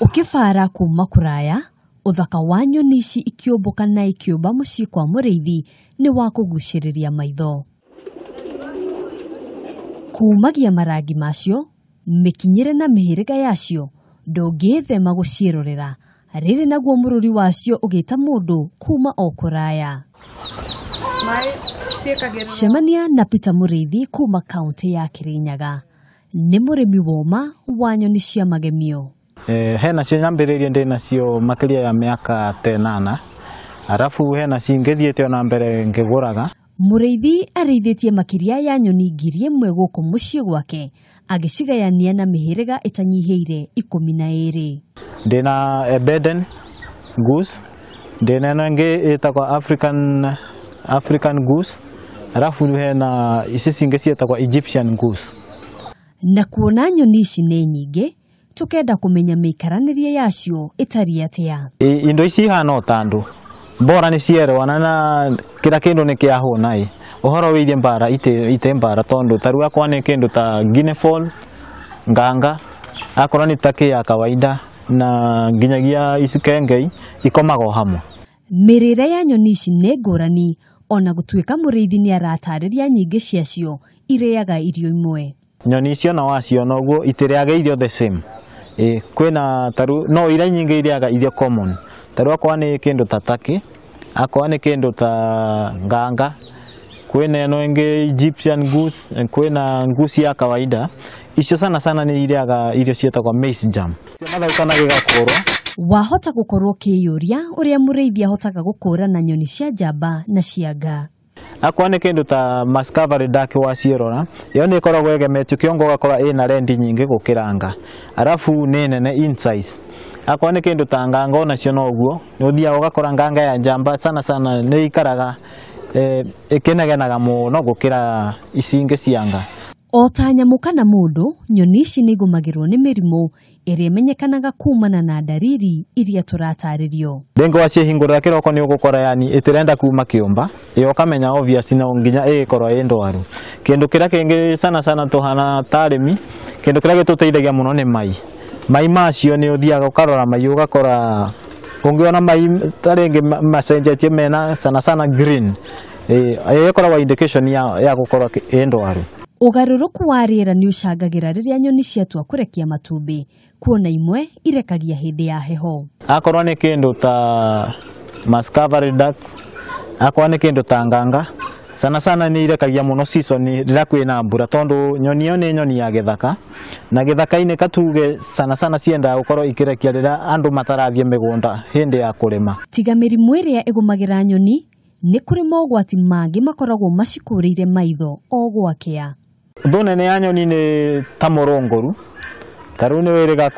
Ukifara kuma kuraya, uthaka wa nyoni ici ikiumbuka na ikiumba mucii kwa Mũrĩithi ni wa kugucĩrĩria maitho. Kumagia marangi macio, mikinyire na mihiriga yacio, ndũngĩthema guciĩrorera. Rĩrĩ naguo mũrũri wacio ugĩta mũndũ kuma o kuraya. Cemania na Peter Mũrĩithi kuma kaunti ya Kirinyaga. Nĩ mũrĩmi woma wa nyoni cia magemio. Hena cio nyambĩrĩirie ndĩ nacio makĩria ya mĩaka 8. Arafu hena cingĩthiĩte ona mbere ngĩgũraga. Mũrĩithi arĩithĩtie makĩria ya nyoni 1,000 gũkũ mũciĩ gwake, agĩcigayania na mĩhĩrĩga ĩtanyihĩire 12. Ndĩna Ebden goose, ndĩna ĩno ĩngĩ ĩtagwo African goose, arafu hena ici cingĩ ciĩtagwo Egyptian goose. Na kuona nyoni ici nĩ nyingĩ, tukenda kumenya mĩikaranĩrie yacio ĩtariĩ atĩa. Indo ici ihana o ta andũ. Bora nĩ cierwana na kila kĩndũ nĩ kĩahũna. Ũhoro wĩgiĩ mbara ite mbara tondũ tarĩu akwa nĩ kĩndũ ta Guinea fowl, nganga, akorwo nĩ ta ya kawaida na nginyagia ici kengei ikomaga o hamwe. Mĩrĩre ya nyoni ici nĩ ngũrani, ona gũtuĩka Mũrĩithi nĩ aratarĩria nyingĩ ciacio irĩaga irio imwe. Nyoni icio na waciona ũguo itirĩaga irio the same. Kwĩna tarĩu no iria nyingĩ irĩaga irio common. Tarĩu akwa nĩ kĩndũ ta turkey, akwa nĩ kĩndũ ta nganga, kwĩna ĩno ĩngĩ Egyptian goose, kwĩna goose ya kawaida. Icio sana nĩ irĩaga irio ciĩtagwo maize jam. Mathauka gĩgakorwo. Wahota gũkorwo kĩyũria ũrĩa Mũrĩithi ahotaga gũkũrana nyoni cia njamba na cia nga. Akwa nĩ kĩndũ ta Mascavary duck waciĩrora, yo nĩ ĩkoragwo ĩgemetio kĩongo gakora ĩna rendi nyingĩ gũkĩra nga. Arafu nĩ nene in size. Akwa nĩ kĩndũ ta nganga onacio no ũguo, nĩ ũthiaga ũgakora nganga ya njamba sana nĩ ikaraga ĩkĩnegenaga mũno gũkĩra ici ingĩ cia nga. O ta nyamũ kana mũndũ, nyoni ici nĩ igũmagĩrwo nĩ mĩrimũ ĩrĩa ĩmenyekanaga kumana na ndariri iria tũratarĩrio. Ndenge wacihingũrĩra kĩroko nĩ ũgũkora yani ĩtirenda kuma kĩũmba, ĩyo ũkamenya obvious no nginya ĩkorwo ĩ ndwaru. Kĩndũ kĩrĩa kĩngĩ sana tũhana tarĩmi, kĩndũ kĩrĩa gĩtũteithagia mũno nĩ mai. Mai macio nĩ ũthiaga ũkarora mai ũgakora ũngĩona mai tarĩngĩ macenjetie mena sana green. Ĩkoragwo indication ya gũkorwo ĩ ndwaru. Ũgarũrũku wa rĩera nĩ ũcangagĩra rĩrĩa nyoni ciatua kũrekia matumbĩ, kuona imwe irekagia hĩndĩ ya heho. Akorwo nĩ kĩndũ ta Mascavary ducks, akorwo nĩ kĩndũ ta nganga, sana nĩ irekagia mũno season rĩrĩa kwĩna mbura tondũ nyoni ĩyo nĩ nyoni ya gĩthaka, na gĩthaka-inĩ katuge sana ciendaga gũkorwo ikĩrekia rĩrĩa andũ matarathiĩ mĩgũnda hĩndĩ ya kũrĩma. Tiga mĩrimũ ĩrĩa ĩgũmagĩra nyoni, nĩ kũrĩ mogwati mangĩ makoragwo macikũrĩire maitho o gwakĩa. Ũndũ nene ya nyoni nĩ ta mũrũngũru. Tarĩu nĩ wĩrĩga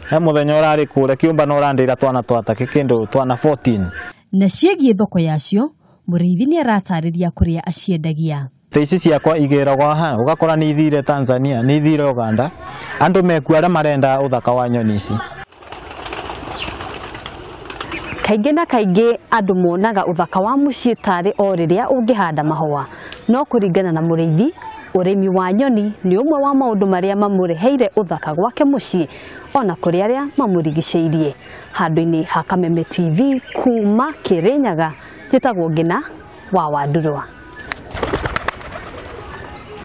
he mũthenya ũrarĩ kũrĩa kĩũmba no ũrandĩra twana twatake kĩndũ twana 14. Na ciĩgiĩ thoko yacio, Mũrĩithi nĩ aratarĩria kũrĩa aciendagia. Ici ciakwa igĩragwo ũgakora nĩ ithire Tanzania, nĩ ithire Uganda. Andũ mekuo arĩa marenda ũthaka wa nyoni ici. Kaingĩ na kaingĩ andũ monaga ũthaka wa mũciĩ tarĩ o rĩrĩa ũngĩhanda mahũa. No kũringana na Mũrĩithi, ũrĩmi wa nyoni nĩ ũmwe wa maũndũ marĩa mamũreheire ũthaka gwake mũciĩ ona kũrĩ arĩa mamũrigicĩirie. Handũ-inĩ ha Kameme TV kuma Kirinyaga, njĩtagwo Ngina wa Wandurwa.